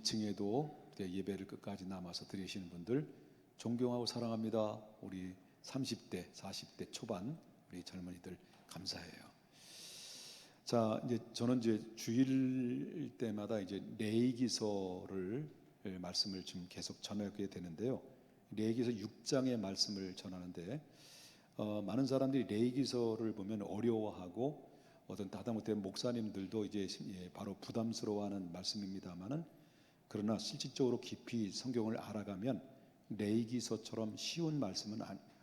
2층에도 예배를 끝까지 남아서 드리시는 분들 존경하고 사랑합니다. 우리 30대, 40대 초반 우리 젊은이들 감사해요. 자, 이제 저는 주일 때마다 레위기서를 말씀을 지금 계속 전하게 되는데요. 레위기서 6장의 말씀을 전하는데 많은 사람들이 레위기서를 보면 어려워하고 하다못해 목사님들도 바로 부담스러워하는 말씀입니다만은, 그러나 실질적으로 깊이 성경을 알아가면 레위기서처럼 쉬운 말씀은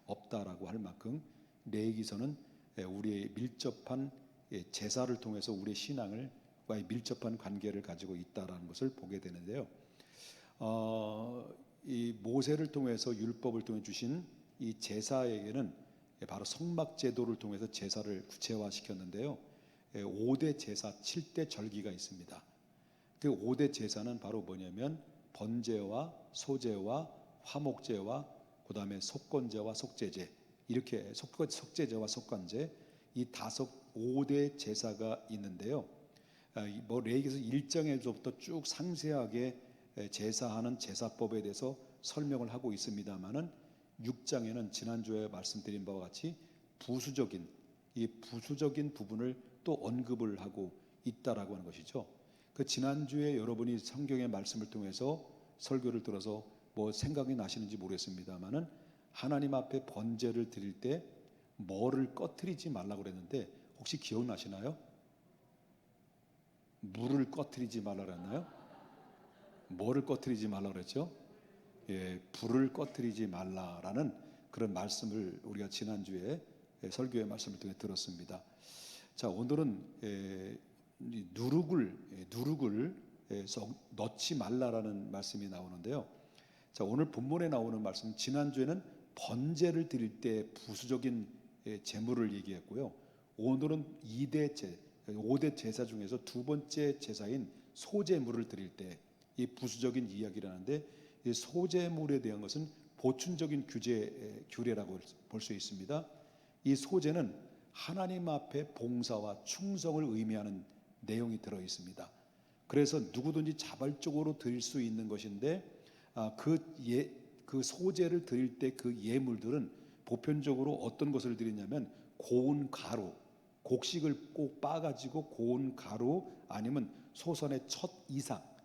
없다라고 할 만큼 레위기서는 우리의 밀접한 제사를 통해서 우리의 신앙과의 밀접한 관계를 가지고 있다라는 것을 보게 되는데요. 이 모세를 통해서 율법을 통해 주신 이 제사에게는 바로 성막 제도를 통해서 제사를 구체화시켰는데요. 5대 제사, 7대 절기가 있습니다. 그 5대 제사는 바로 뭐냐면 번제와 소제와 화목제와 그 다음에 속건제와 속제제, 이렇게 속제제와 속건제, 이 5대 제사가 있는데요. 레위기서 1장에서부터 쭉 상세하게 제사하는 제사법에 대해서 설명을 하고 있습니다만은 6장에는 지난주에 말씀드린 바와 같이 부수적인 부분을 또 언급을 하고 있다라고 하는 것이죠. 그 지난주에 여러분이 성경의 말씀을 통해서 설교를 들어서 생각이 나시는지 모르겠습니다만은 하나님 앞에 번제를 드릴 때 뭐를 꺼트리지 말라고 그랬는데 혹시 기억나시나요? 물을 꺼트리지 말라고 그랬나요? 뭐를 꺼트리지 말라고 그랬죠? 불을 꺼트리지 말라라는 그런 말씀을 우리가 지난주에 설교의 말씀을 통해 들었습니다. 자, 오늘은 누룩을 넣지 말라라는 말씀이 나오는데요. 자, 오늘 본문에 나오는 말씀, 지난주에는 번제를 드릴 때 부수적인 제물을 얘기했고요. 오늘은 5대 제사 중에서 두 번째 제사인 소제물을 드릴 때 이 부수적인 이야기를 하는데, 이 소제물에 대한 것은 보충적인 규례라고 볼 수 있습니다. 이 소제는 하나님 앞에 봉사와 충성을 의미하는 내용이 들어 있습니다. 그래서 누구든지 자발적으로 드릴 수 있는 것인데, 그 소제를 드릴 때 그 예물들은 보편적으로 어떤 것을 드리냐면 고운 가루, 곡식을 꼭 빻아가지고 고운 가루, 아니면 소선의 첫 이삭,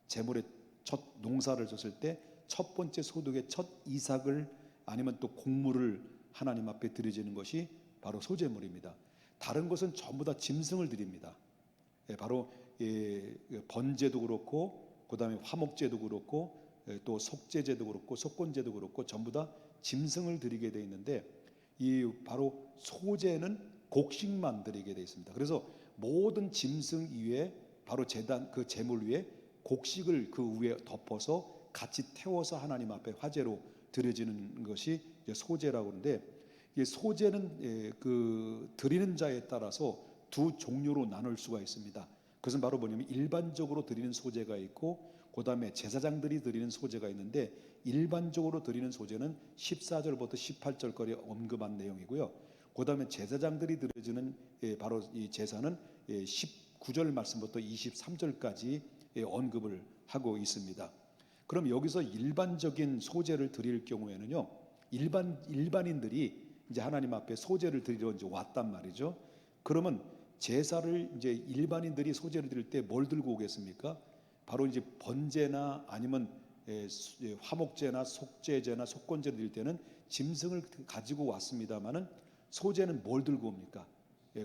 제물의 첫 농사를 졌을 때 첫 번째 소득의 첫 이삭을, 아니면 또 곡물을 하나님 앞에 드려지는 것이 바로 소제물입니다. 다른 것은 전부 다 짐승을 드립니다. 바로 번제도 그렇고, 그 다음에 화목제도 그렇고, 또 속제제도 그렇고, 속건제도 그렇고, 전부 다 짐승을 드리게 되어 있는데, 이 바로 소제는 곡식만 드리게 되어 있습니다. 그래서 모든 짐승 위에, 바로 그 제물 위에 곡식을 그 위에 덮어서 같이 태워서 하나님 앞에 화제로 드려지는 것이 소제라고 하는데, 이 소제는 그 드리는 자에 따라서 두 종류로 나눌 수가 있습니다. 그것은 바로 뭐냐면 일반적으로 드리는 소제가 있고, 그 다음에 제사장들이 드리는 소제가 있는데, 일반적으로 드리는 소제는 14절부터 18절까지 언급한 내용이고요. 그 다음에 제사장들이 드려지는 바로 이 제사는 19절 말씀부터 23절까지 언급을 하고 있습니다. 그럼 여기서 일반적인 소제를 드릴 경우에는요, 일반인들이 이제 하나님 앞에 소제를 드리러 이제 왔단 말이죠. 그러면 제사를 일반인들이 소제를 드릴 때 뭘 들고 오겠습니까? 바로 번제나 아니면 화목제나 속제제나 속건제 드릴 때는 짐승을 가지고 왔습니다만은, 소제는 뭘 들고 옵니까?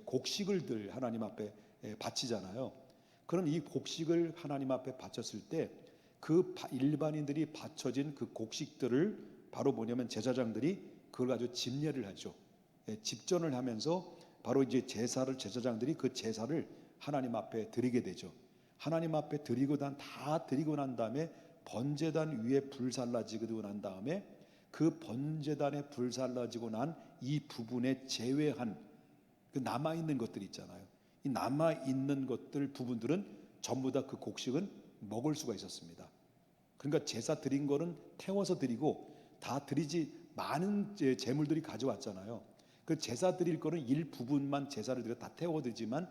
곡식을 하나님 앞에 바치잖아요. 그럼 이 곡식을 하나님 앞에 바쳤을 때 그 일반인들이 바쳐진 그 곡식들을 바로 뭐냐면 제사장들이 그걸 가지고 집례를 하죠. 집전을 하면서 바로 제사장들이 그 제사를 하나님 앞에 드리게 되죠. 하나님 앞에 다 드리고 난 다음에 번제단 위에 불 살라지고 난 다음에 그 번제단에 불 살라지고 난 이 부분에 제외한 그 남아있는 것들 있잖아요. 이 남아있는 부분들은 전부 다 그 곡식은 먹을 수가 있었습니다. 그러니까 제사 드린 거는 태워서 드리고, 다 드리지 많은 제물들이 가져왔잖아요. 그 제사 드릴 거는 일부분만 제사를 드려 다 태워 드리지만,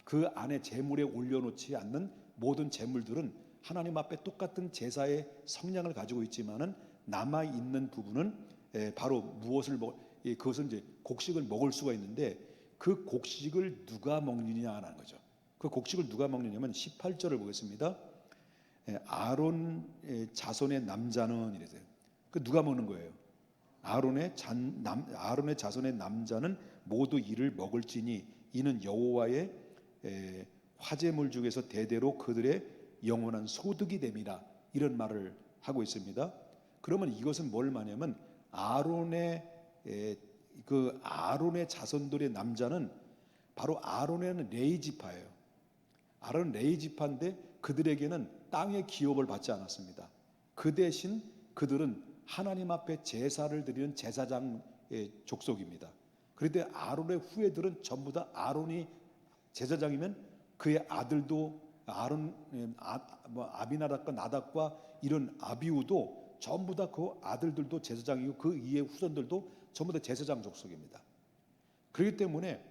그 안에 제물에 올려놓지 않는 모든 제물들은 하나님 앞에 똑같은 제사의 성량을 가지고 있지만은 남아 있는 부분은 바로 그것은 이제 곡식을 먹을 수가 있는데 그 곡식을 누가 먹느냐라는 거죠. 그 곡식을 누가 먹느냐면 18절을 보겠습니다. 아론 자손의 남자는 이래서요. 그 누가 먹는 거예요? 아론의 자손의 남자는 모두 이를 먹을지니 이는 여호와의 화제물 중에서 대대로 그들의 영원한 소득이 됨이라, 이런 말을 하고 있습니다. 그러면 이것은 뭘 말하냐면 아론의 자손들의 남자는 바로 아론의 레위 지파예요. 아론은 레위 지파인데 그들에게는 땅의 기업을 받지 않았습니다. 그 대신 그들은 하나님 앞에 제사를 드리는 제사장의 족속입니다. 그런데 아론의 후예들은 전부 다 아론이 제사장이면 그의 아들도 아비나답과 나답과 이런 아비우도 전부 다 그 아들들도 제사장이고 그 이의 후손들도 전부 다 제사장 족속입니다. 그렇기 때문에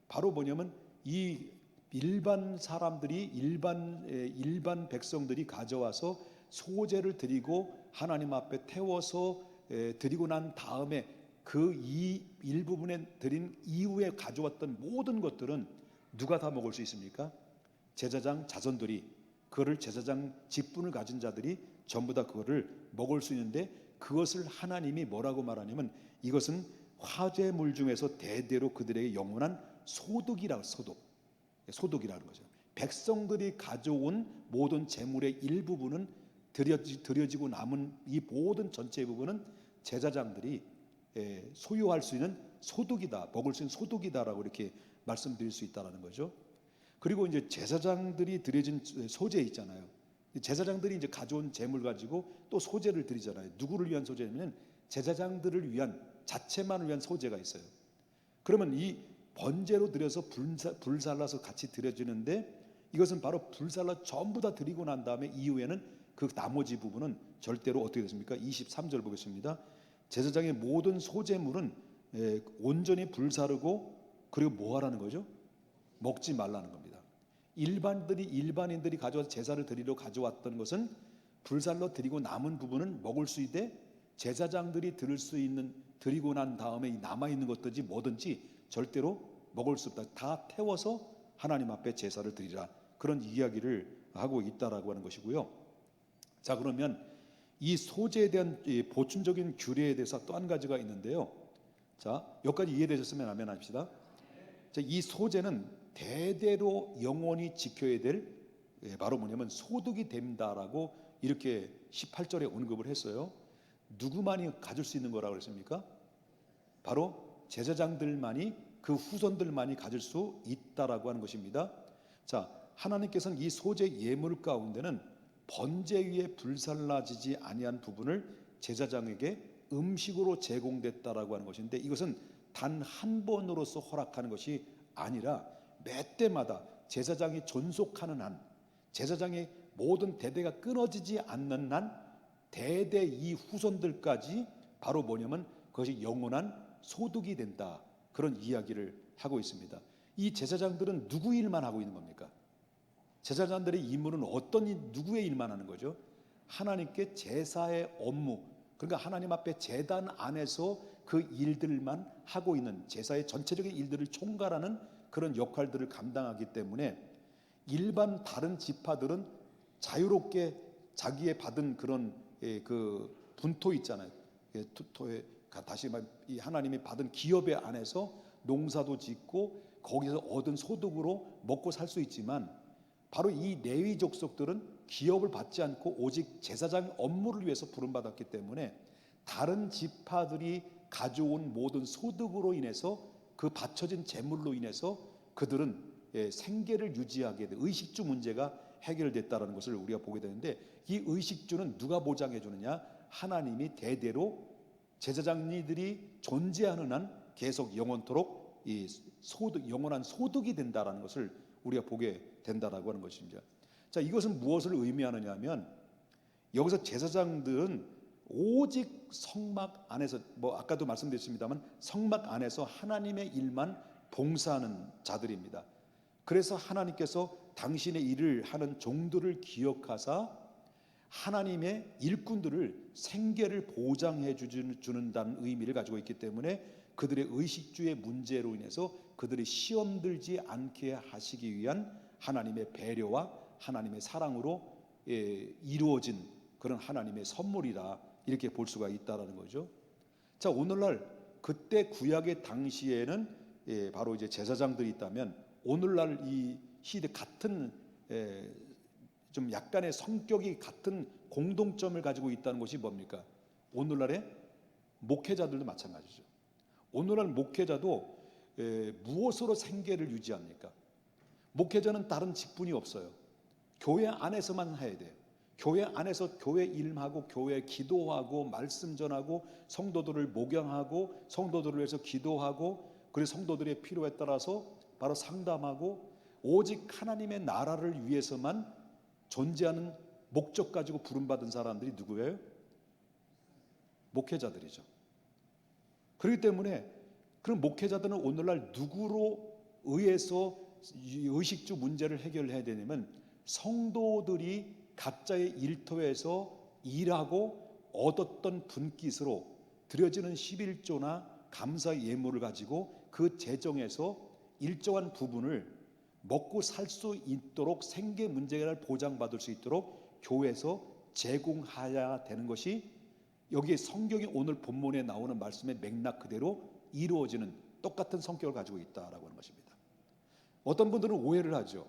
바로 뭐냐면 이 일반 사람들이 일반 백성들이 가져와서 소제를 드리고 하나님 앞에 태워서 드리고 난 다음에 그 이 일부분에 드린 이후에 가져왔던 모든 것들은 누가 다 먹을 수 있습니까? 제사장 자손들이, 그거를 제사장 직분을 가진 자들이 전부 다 그거를 먹을 수 있는데, 그것을 하나님이 뭐라고 말하냐면 이것은 화제물 중에서 대대로 그들에게 영원한 소득이라는 거죠. 백성들이 가져온 모든 재물의 일부분은 드려지고 남은 이 모든 전체 부분은 제사장들이 소유할 수 있는 소득이다, 먹을 수 있는 소득이다라고 이렇게 말씀드릴 수 있다라는 거죠. 그리고 이제 제사장들이 드려진 소제 있잖아요. 제사장들이 이제 가져온 재물 가지고 또 소제를 드리잖아요. 누구를 위한 소제냐면 제사장들을 위한, 자체만을 위한 소제가 있어요. 그러면 이 번제로 드려서 불살라서 같이 드려지는데, 이것은 바로 불살라 전부 다 드리고 난 다음에 이후에는 그 나머지 부분은 절대로 어떻게 됐습니까? 23절 보겠습니다. 제사장의 모든 소제물은 온전히 불사르고, 그리고 뭐 하라는 거죠? 먹지 말라는 겁니다. 일반인들이 가져와서 제사를 드리러 가져왔던 것은 불살러 드리고 남은 부분은 먹을 수 있되, 제사장들이 드리고 난 다음에 남아 있는 것든지 뭐든지 절대로 먹을 수 없다. 다 태워서 하나님 앞에 제사를 드리라, 그런 이야기를 하고 있다라고 하는 것이고요. 자, 그러면 이 소제에 대한 보충적인 규례에 대해서 또 한 가지가 있는데요. 자, 여기까지 이해되셨으면 아멘 합시다. 자, 이 소제는 대대로 영원히 지켜야 될, 바로 뭐냐면 소득이 된다라고 이렇게 18절에 언급을 했어요. 누구만이 가질 수 있는 거라고 그랬습니까? 바로 제사장들만이, 그 후손들만이 가질 수 있다라고 하는 것입니다. 자, 하나님께서는 이 소제 예물 가운데는 번제 위에 불살라지지 아니한 부분을 제사장에게 음식으로 제공됐다라고 하는 것인데, 이것은 단 한 번으로서 허락하는 것이 아니라 매 때마다 제사장이 존속하는 한, 제사장의 모든 대대가 끊어지지 않는 한, 대대 이 후손들까지 바로 뭐냐면 그것이 영원한 소득이 된다, 그런 이야기를 하고 있습니다. 이 제사장들은 누구 일만 하고 있는 겁니까? 제사장들의 임무는 누구의 일만 하는 거죠? 하나님께 제사의 업무, 그러니까 하나님 앞에 제단 안에서 그 일들만 하고 있는, 제사의 전체적인 일들을 총괄하는 그런 역할들을 감당하기 때문에 일반 다른 지파들은 자유롭게 자기의 받은 그런 그 분토 있잖아요. 다시 말, 이 하나님이 받은 기업의 안에서 농사도 짓고 거기서 얻은 소득으로 먹고 살 수 있지만, 바로 이 레위 족속들은 기업을 받지 않고 오직 제사장 업무를 위해서 부름받았기 때문에 다른 지파들이 가져온 모든 소득으로 인해서, 그 바쳐진 재물로 인해서 그들은 생계를 유지하게 돼 의식주 문제가 해결됐다라는 것을 우리가 보게 되는데, 이 의식주는 누가 보장해 주느냐? 하나님이 대대로 제사장들이 존재하는 한 계속 영원토록 이 영원한 소득이 된다라는 것을 우리가 보게 된다라고 하는 것입니다. 자, 이것은 무엇을 의미하느냐 하면, 여기서 제사장들은 오직 성막 안에서, 아까도 말씀드렸습니다만 성막 안에서 하나님의 일만 봉사하는 자들입니다. 그래서 하나님께서 당신의 일을 하는 종들을 기억하사 하나님의 일꾼들을 생계를 보장해 주는다는 의미를 가지고 있기 때문에 그들의 의식주의 문제로 인해서 그들이 시험 들지 않게 하시기 위한 하나님의 배려와 하나님의 사랑으로 이루어진 그런 하나님의 선물이다, 이렇게 볼 수가 있다라는 거죠. 자, 오늘날 그때 구약의 당시에는 바로 이제 제사장들이 있다면, 오늘날 이 시대 같은 좀 약간의 성격이 같은 공동점을 가지고 있다는 것이 뭡니까? 오늘날의 목회자들도 마찬가지죠. 오늘날 목회자도 무엇으로 생계를 유지합니까? 목회자는 다른 직분이 없어요. 교회 안에서만 해야 돼요. 교회 안에서 교회 일하고 교회 기도하고 말씀 전하고 성도들을 목양하고 성도들을 위해서 기도하고, 그리고 성도들의 필요에 따라서 바로 상담하고, 오직 하나님의 나라를 위해서만 존재하는 목적 가지고 부름받은 사람들이 누구예요? 목회자들이죠. 그렇기 때문에 그런 목회자들은 오늘날 누구로 의해서 의식주 문제를 해결해야 되냐면, 성도들이 각자의 일터에서 일하고 얻었던 분깃으로 드려지는 11조나 감사 예물을 가지고 그 재정에서 일정한 부분을 먹고 살 수 있도록 생계 문제를 보장받을 수 있도록 교회에서 제공해야 되는 것이 여기 성경이 오늘 본문에 나오는 말씀의 맥락 그대로 이루어지는 똑같은 성격을 가지고 있다라고 하는 것입니다. 어떤 분들은 오해를 하죠.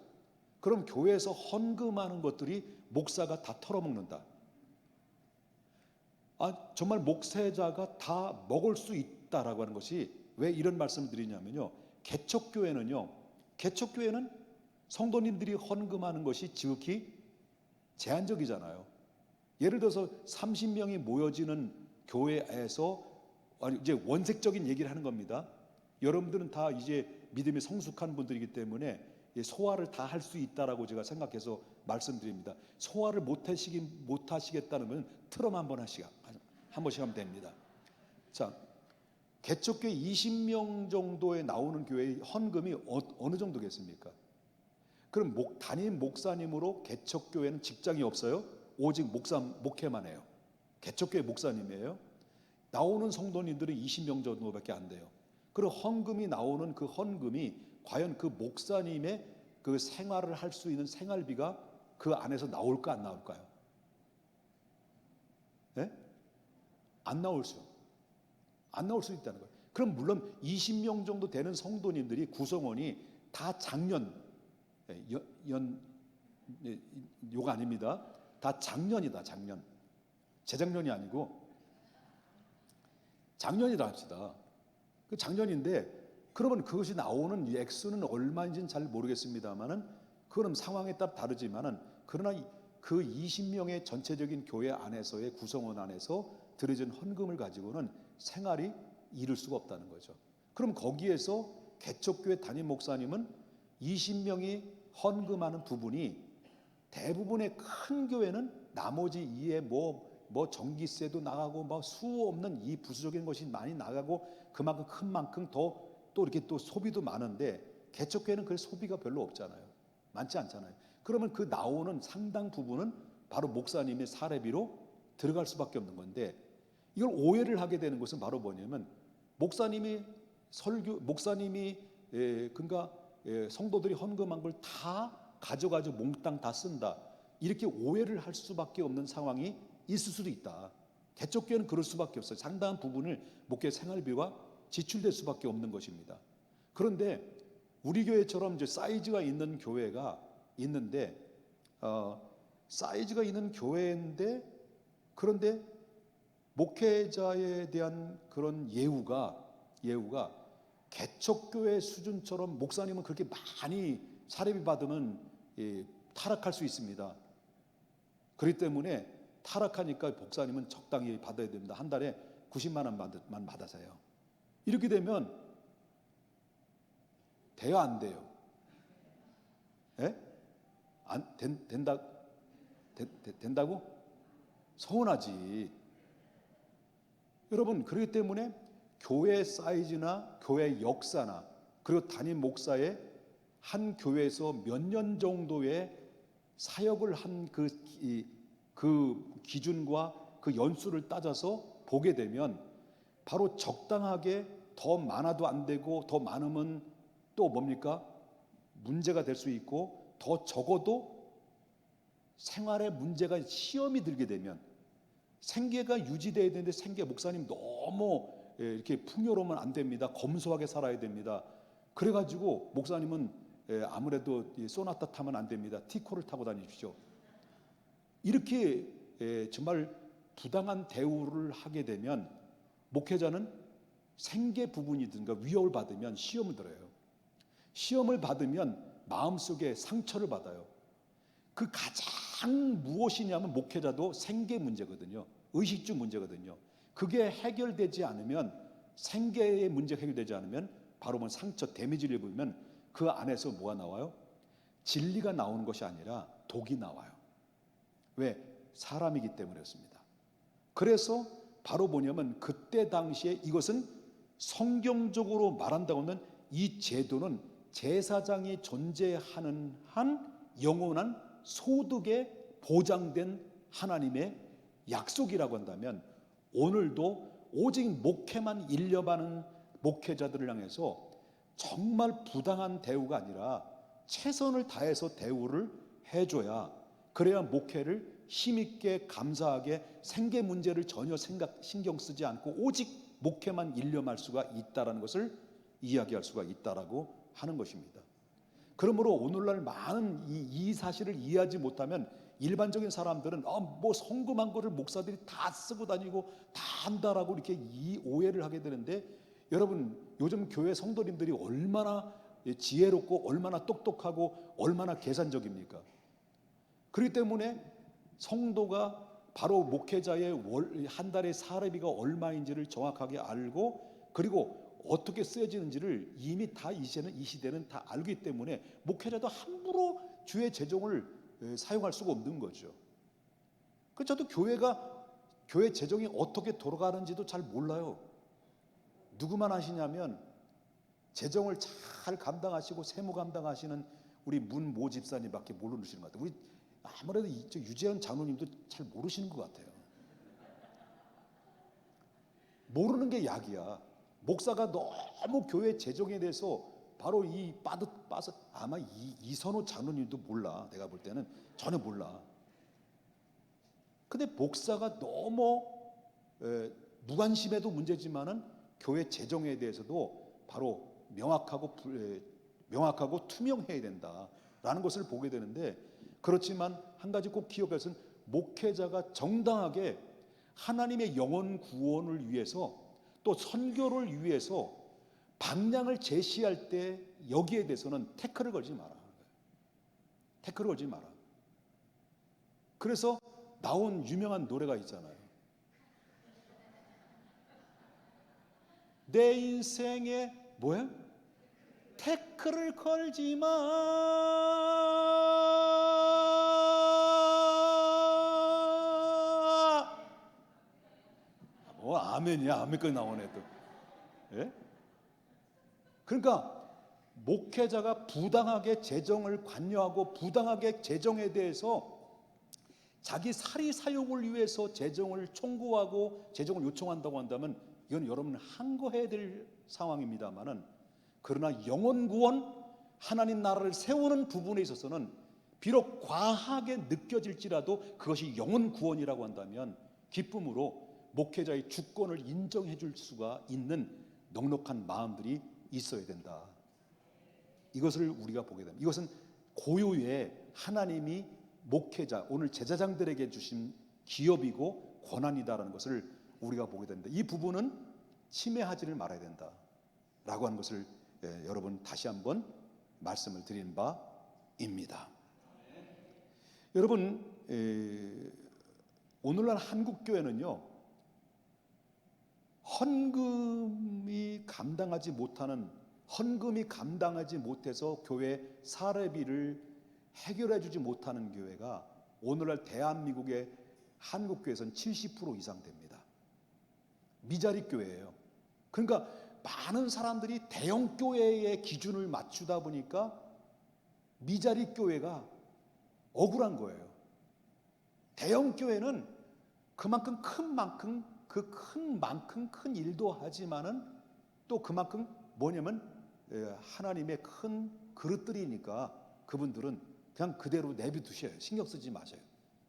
그럼 교회에서 헌금하는 것들이 목사가 다 털어먹는다. 정말 목회자가 다 먹을 수 있다라고 하는 것이, 왜 이런 말씀을 드리냐면요, 개척교회는 성도님들이 헌금하는 것이 지극히 제한적이잖아요. 예를 들어서 30명이 모여지는 교회에서, 이제 원색적인 얘기를 하는 겁니다. 여러분들은 다 이제 믿음이 성숙한 분들이기 때문에 소화를 다 할 수 있다라고 제가 생각해서 말씀드립니다. 소화를 못하시겠다는 건 트럼 한 번씩 하면 됩니다. 자, 개척교회 20명 정도에 나오는 교회의 헌금이 어느 정도겠습니까? 그럼 담임 목사님으로 개척교회는 직장이 없어요. 오직 목회만 해요. 개척교회 목사님이에요. 나오는 성도님들은 20명 정도밖에 안 돼요. 그리고 헌금이 나오는 그 헌금이 과연 그 목사님의 그 생활을 할 수 있는 생활비가 그 안에서 나올까 안 나올까요? 네? 안 나올 수 있다는 거예요. 그럼 물론 20명 정도 되는 성도님들이 구성원이 다 작년, 요가 아닙니다. 다 작년이다, 작년. 재작년이 아니고 작년이다 합시다. 그 작년인데, 그러면 그것이 나오는 액수는 얼마인지는 잘 모르겠습니다만은, 그건 상황에 따라 다르지만은, 그러나 그 20명의 전체적인 교회 안에서의 구성원 안에서 들여진 헌금을 가지고는 생활이 이룰 수가 없다는 거죠. 그럼 거기에서 개척교회 담임 목사님은 20명이 헌금하는 부분이, 대부분의 큰 교회는 나머지 이에 뭐 전기세도 나가고 뭐 수 없는 이 부수적인 것이 많이 나가고, 그만큼 큰 만큼 또 이렇게 또 소비도 많은데, 개척교회는 그 소비가 별로 없잖아요. 많지 않잖아요. 그러면 그 나오는 상당 부분은 바로 목사님의 사례비로 들어갈 수밖에 없는 건데, 이걸 오해를 하게 되는 것은 바로 뭐냐면, 목사님이 그러니까 성도들이 헌금한 걸 다 가져가지고 몽땅 다 쓴다, 이렇게 오해를 할 수밖에 없는 상황이 있을 수도 있다. 개척교회는 그럴 수밖에 없어요. 상당한 부분을 목회 생활비와 지출될 수밖에 없는 것입니다. 그런데 우리 교회처럼 이제 사이즈가 있는 교회가 있는데, 사이즈가 있는 교회인데, 그런데 목회자에 대한 그런 예우가 개척교회 수준처럼, 목사님은 그렇게 많이 사례비 받으면 타락할 수 있습니다. 그렇기 때문에 타락하니까 목사님은 적당히 받아야 됩니다. 한 달에 90만 원만 받아서요. 이렇게 되면 돼요, 안 돼요? 예? 된다고? 서운하지. 여러분, 그렇기 때문에 교회 사이즈나 교회 역사나, 그리고 담임 목사의 한 교회에서 몇 년 정도의 사역을 한 그 기준과 그 연수를 따져서 보게 되면 바로 적당하게 더 많아도 안 되고 더 많으면 또 뭡니까? 문제가 될 수 있고 더 적어도 생활에 문제가 시험이 들게 되면 생계가 유지돼야 되는데 생계 목사님 너무 이렇게 풍요로우면 안 됩니다. 검소하게 살아야 됩니다. 그래가지고 목사님은 아무래도 소나타 타면 안 됩니다. 티코를 타고 다니십시오. 이렇게 정말 부당한 대우를 하게 되면 목회자는 생계 부분이든가 위협을 받으면 시험을 들어요. 시험을 받으면 마음속에 상처를 받아요. 그 가장 무엇이냐면 목회자도 생계 문제거든요. 의식주 문제거든요. 그게 해결되지 않으면 생계의 문제가 해결되지 않으면 바로 뭐 상처 데미지를 입으면 그 안에서 뭐가 나와요? 진리가 나오는 것이 아니라 독이 나와요. 왜? 사람이기 때문이었습니다. 그래서 바로 뭐냐면 그때 당시에 이것은 성경적으로 말한다고 하면 이 제도는 제사장이 존재하는 한 영원한 소득에 보장된 하나님의 약속이라고 한다면 오늘도 오직 목회만 일념하는 목회자들을 향해서 정말 부당한 대우가 아니라 최선을 다해서 대우를 해줘야 그래야 목회를 힘있게 감사하게 생계 문제를 전혀 신경 쓰지 않고 오직 목회만 일념할 수가 있다라는 것을 이야기할 수가 있다라고 하는 것입니다. 그러므로 오늘날 많은 이 사실을 이해하지 못하면 일반적인 사람들은 뭐 성금한 거를 목사들이 다 쓰고 다니고 다 한다라고 이렇게 이 오해를 하게 되는데 여러분 요즘 교회 성도님들이 얼마나 지혜롭고 얼마나 똑똑하고 얼마나 계산적입니까? 그렇기 때문에 성도가 바로 목회자의 한 달의 사례비가 얼마인지를 정확하게 알고 그리고 어떻게 쓰여지는지를 이미 다 이 시대는 다 알기 때문에 목회자도 함부로 주의 재정을 사용할 수가 없는 거죠. 그래서 저도 교회 재정이 어떻게 돌아가는지도 잘 몰라요. 누구만 아시냐면 재정을 잘 감당하시고 세무 감당하시는 우리 문모 집사님밖에 모르시는 것 같아요. 우리 아무래도 유재현 장로님도 잘 모르시는 것 같아요. 모르는 게 약이야. 목사가 너무 교회 재정에 대해서 바로 이 빠서 아마 이선호 장로님도 몰라. 내가 볼 때는 전혀 몰라. 근데 목사가 너무 무관심해도 문제지만은 교회 재정에 대해서도 바로 명확하고 투명해야 된다라는 것을 보게 되는데 그렇지만 한 가지 꼭 기억할 것은 목회자가 정당하게 하나님의 영혼 구원을 위해서 또 선교를 위해서 방향을 제시할 때 여기에 대해서는 태클을 걸지 마라. 태클을 걸지 마라. 그래서 나온 유명한 노래가 있잖아요. 내 인생에 뭐야? 태클을 걸지 마. 뭐 아멘이야. 아멘까지 나오네 또. 예? 그러니까 목회자가 부당하게 재정을 관여하고 부당하게 재정에 대해서 자기 사리 사욕을 위해서 재정을 청구하고 재정을 요청한다고 한다면 이건 여러분 항거해야 될 상황입니다만은 그러나 영혼 구원 하나님 나라를 세우는 부분에 있어서는 비록 과하게 느껴질지라도 그것이 영혼 구원이라고 한다면 기쁨으로 목회자의 주권을 인정해 줄 수가 있는 넉넉한 마음들이 있어야 된다. 이것을 우리가 보게 됩니다. 이것은 고유의 하나님이 목회자, 오늘 제사장들에게 주신 기업이고 권한이다라는 것을 우리가 보게 됩니다. 이 부분은 침해하지를 말아야 된다라고 하는 것을 여러분 다시 한번 말씀을 드린 바입니다. 여러분 오늘날 한국 교회는요 헌금이 감당하지 못해서 교회 사례비를 해결해 주지 못하는 교회가 오늘날 대한민국의 한국교회에서는 70% 이상 됩니다. 미자리 교회예요. 그러니까 많은 사람들이 대형 교회의 기준을 맞추다 보니까 미자리 교회가 억울한 거예요. 대형 교회는 그만큼 큰 만큼 큰 일도 하지만은 또 그만큼 뭐냐면 하나님의 큰 그릇들이니까 그분들은 그냥 그대로 내비두셔요. 신경 쓰지 마세요.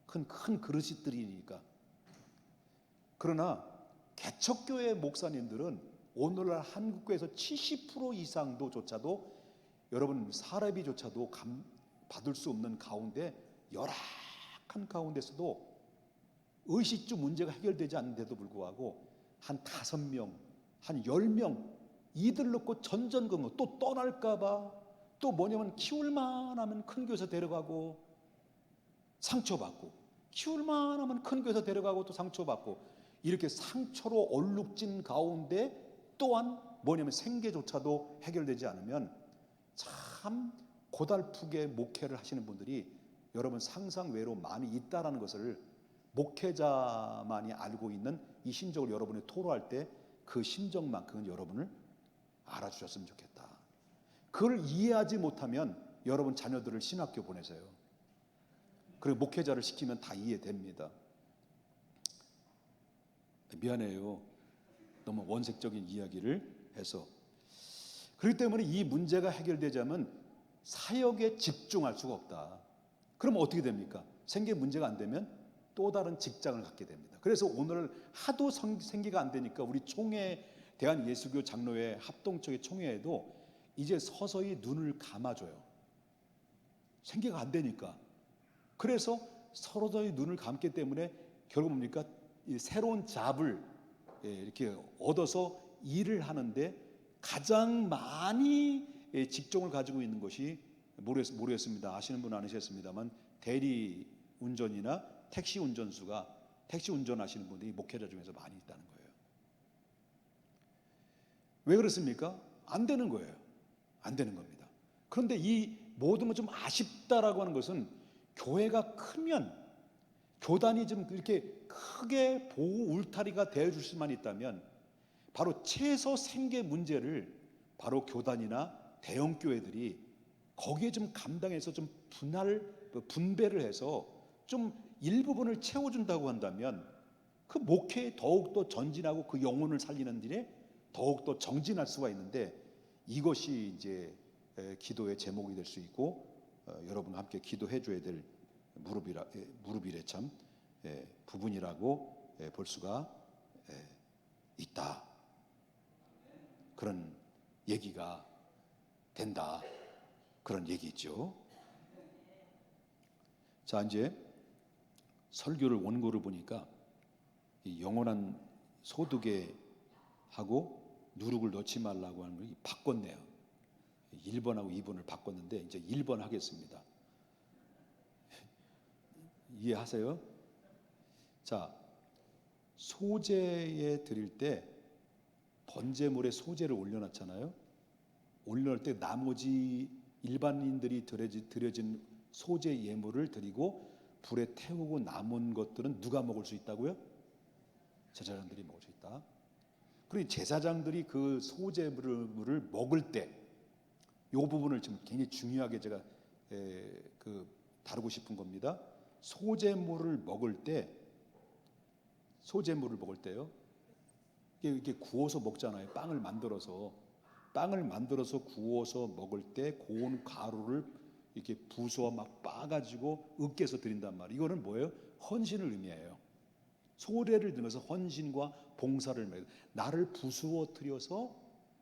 큰 그릇들이니까. 그러나 개척교회 목사님들은 오늘날 한국교회에서 70% 이상도조차도 여러분 사례비조차도 받을 수 없는 가운데 열악한 가운데서도 의식주 문제가 해결되지 않는데도 불구하고 한 5명, 한 10명 이들 놓고 전전긍긍 또 떠날까봐 또 뭐냐면 키울만 하면 큰 교회에서 데려가고 상처받고 키울만 하면 큰 교회에서 데려가고 또 상처받고 이렇게 상처로 얼룩진 가운데 또한 뭐냐면 생계조차도 해결되지 않으면 참 고달프게 목회를 하시는 분들이 여러분 상상 외로 많이 있다라는 것을 목회자만이 알고 있는 이 심정을 여러분이 토로할 때 그 심정만큼은 여러분을 알아주셨으면 좋겠다. 그걸 이해하지 못하면 여러분 자녀들을 신학교 보내세요. 그리고 목회자를 시키면 다 이해됩니다. 미안해요. 너무 원색적인 이야기를 해서. 그렇기 때문에 이 문제가 해결되자면 사역에 집중할 수가 없다. 그럼 어떻게 됩니까? 생계 문제가 안 되면 또 다른 직장을 갖게 됩니다. 그래서 오늘 하도 생계가 안 되니까 우리 총회 대한예수교 장로회 합동총회 총회에도 이제 서서히 눈을 감아줘요. 생계가 안 되니까. 그래서 서서히 눈을 감기 때문에 결국 뭡니까? 이 새로운 잡을 이렇게 얻어서 일을 하는데 가장 많이 직종을 가지고 있는 것이 모르겠습니다. 아시는 분은 아시겠습니다만 대리 운전이나 택시 운전수가 택시 운전하시는 분들이 목회자 중에서 많이 있다는 거예요. 왜 그렇습니까? 안 되는 거예요. 안 되는 겁니다. 그런데 이 모든 건 좀 아쉽다라고 하는 것은 교회가 크면 교단이 좀 이렇게 크게 보호 울타리가 되어줄 수만 있다면 바로 최소 생계 문제를 바로 교단이나 대형 교회들이 거기에 좀 감당해서 좀 분배를 해서 좀 일부분을 채워준다고 한다면 그 목회에 더욱더 전진하고 그 영혼을 살리는 일에 더욱더 정진할 수가 있는데 이것이 이제 기도의 제목이 될 수 있고 여러분과 함께 기도해 줘야 될 무릎이래 참 부분이라고 볼 수가 있다. 그런 얘기가 된다. 그런 얘기죠. 자, 이제 설교를 원고를 보니까 이 영원한 소득에 하고 누룩을 넣지 말라고 하는 걸 바꿨네요. 1번하고 2번을 바꿨는데 이제 1번 하겠습니다. 이해하세요? 자, 소제에 드릴 때 번제물에 소제를 올려놨잖아요. 올려놓을 때 나머지 일반인들이 드려진 소제 예물을 드리고 불에 태우고 남은 것들은 누가 먹을 수 있다고요? 제사장들이 먹을 수 있다. 그리고 제사장들이 그 소제물을 먹을 때 이 부분을 좀 굉장히 중요하게 제가 다루고 싶은 겁니다. 소제물을 먹을 때요. 이게 구워서 먹잖아요. 빵을 만들어서 구워서 먹을 때 고운 가루를 이렇게 부숴 막 빻아가지고 으깨서 드린단 말이에요. 이거는 뭐예요? 헌신을 의미해요. 소례를 들면서 헌신과 봉사를 나를 부수어뜨려서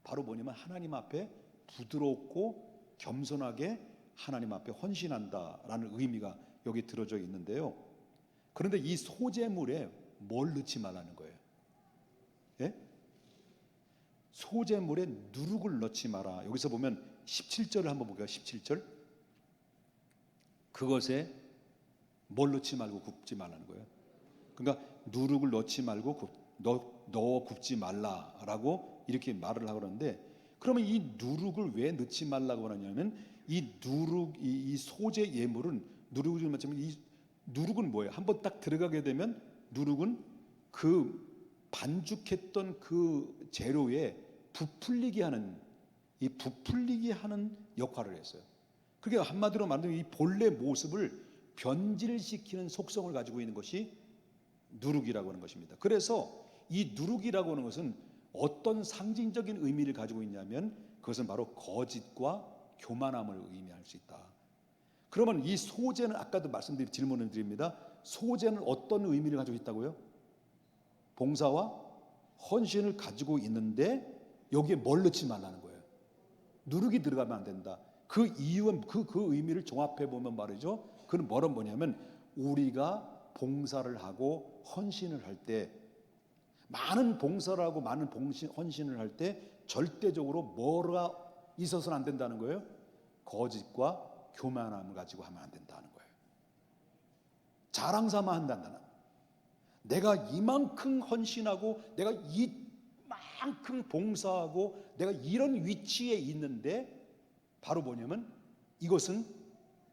바로 뭐냐면 하나님 앞에 부드럽고 겸손하게 하나님 앞에 헌신한다라는 의미가 여기 들어져 있는데요. 그런데 이 소제물에 뭘 넣지 말라는 거예요? 예? 소제물에 누룩을 넣지 마라. 여기서 보면 17절을 한번 볼까요? 17절. 그것에 뭘 넣지 말고 굽지 말라는 거예요. 그러니까 누룩을 넣지 말고 넣어 굽지 말라라고 이렇게 말을 하고 그러는데, 그러면 이 누룩을 왜 넣지 말라고 하냐면 이 소제 예물은 누룩을 맞추면 이 누룩은 뭐예요? 한번 딱 들어가게 되면 누룩은 그 반죽했던 그 재료에 부풀리게 하는 역할을 했어요. 그게 한마디로 말하면 이 본래 모습을 변질시키는 속성을 가지고 있는 것이 누룩이라고 하는 것입니다. 그래서 이 누룩이라고 하는 것은 어떤 상징적인 의미를 가지고 있냐면 그것은 바로 거짓과 교만함을 의미할 수 있다. 그러면 이 소재는 아까도 말씀드린 질문을 드립니다. 소재는 어떤 의미를 가지고 있다고요? 봉사와 헌신을 가지고 있는데 여기에 뭘 넣지 말라는 거예요. 누룩이 들어가면 안 된다. 그 이유는 그 의미를 종합해 보면 말이죠. 그는 뭐냐면 우리가 봉사를 하고 헌신을 할 때 많은 봉사를 하고 많은 헌신을 할 때 절대적으로 뭐가 있어서는 안 된다는 거예요. 거짓과 교만함을 가지고 하면 안 된다는 거예요. 자랑 삼아 한다는. 내가 이만큼 헌신하고 내가 이만큼 봉사하고 내가 이런 위치에 있는데 바로 뭐냐면 이것은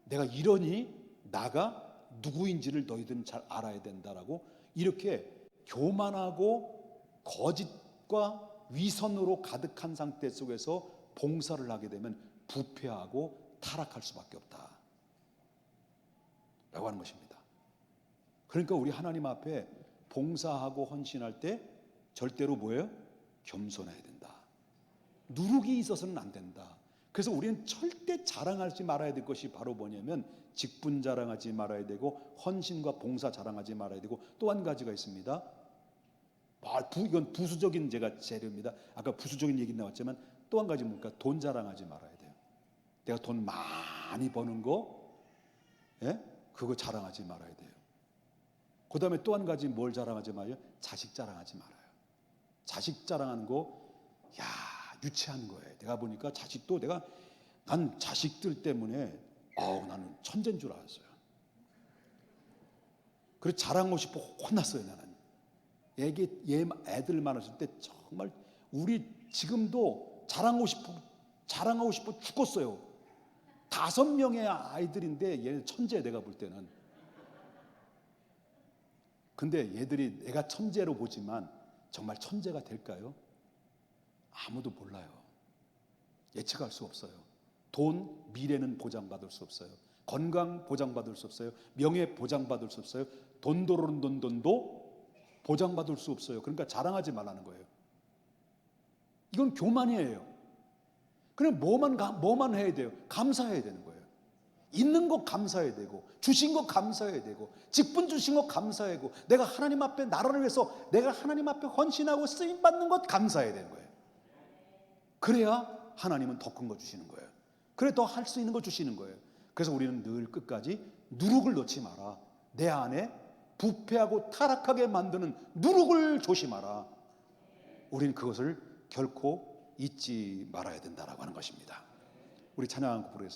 내가 이러니 나가 누구인지를 너희들은 잘 알아야 된다라고 이렇게 교만하고 거짓과 위선으로 가득한 상태 속에서 봉사를 하게 되면 부패하고 타락할 수밖에 없다 라고 하는 것입니다. 그러니까 우리 하나님 앞에 봉사하고 헌신할 때 절대로 뭐예요? 겸손해야 된다. 누룩이 있어서는 안 된다. 그래서 우리는 절대 자랑하지 말아야 될 것이 바로 뭐냐면 직분 자랑하지 말아야 되고 헌신과 봉사 자랑하지 말아야 되고 또 한 가지가 있습니다. 이건 부수적인 제가 재료입니다. 아까 부수적인 얘기 나왔지만 또 한 가지 뭡니까? 돈 자랑하지 말아야 돼요. 내가 돈 많이 버는 거 그거 자랑하지 말아야 돼요. 그 다음에 또 한 가지 뭘 자랑하지 말아요? 자식 자랑하지 말아요. 자식 자랑하는 거 유치한 거예요. 내가 보니까 자식도 난 자식들 때문에 나는 천재인 줄 알았어요. 그래서 자랑하고 싶어 혼났어요. 나는 애들 많았을 때 정말 우리 지금도 자랑하고 싶어 죽겠어요. 5명의 아이들인데 얘 천재 내가 볼 때는. 근데 얘들이 내가 천재로 보지만 정말 천재가 될까요? 아무도 몰라요. 예측할 수 없어요. 돈, 미래는 보장받을 수 없어요. 건강 보장받을 수 없어요. 명예 보장받을 수 없어요. 돈도 보장받을 수 없어요. 그러니까 자랑하지 말라는 거예요. 이건 교만이에요. 그냥 뭐만 해야 돼요? 감사해야 되는 거예요. 있는 거 감사해야 되고 주신 거 감사해야 되고 직분 주신 거 감사해야 되고 내가 하나님 앞에 나라를 위해서 내가 하나님 앞에 헌신하고 쓰임받는 것 감사해야 되는 거예요. 그래야 하나님은 더 큰 거 주시는 거예요. 그래 더 할 수 있는 거 주시는 거예요. 그래서 우리는 늘 끝까지 누룩을 넣지 마라. 내 안에 부패하고 타락하게 만드는 누룩을 조심하라. 우리는 그것을 결코 잊지 말아야 된다라고 하는 것입니다. 우리 찬양한 곡 부르겠습니다.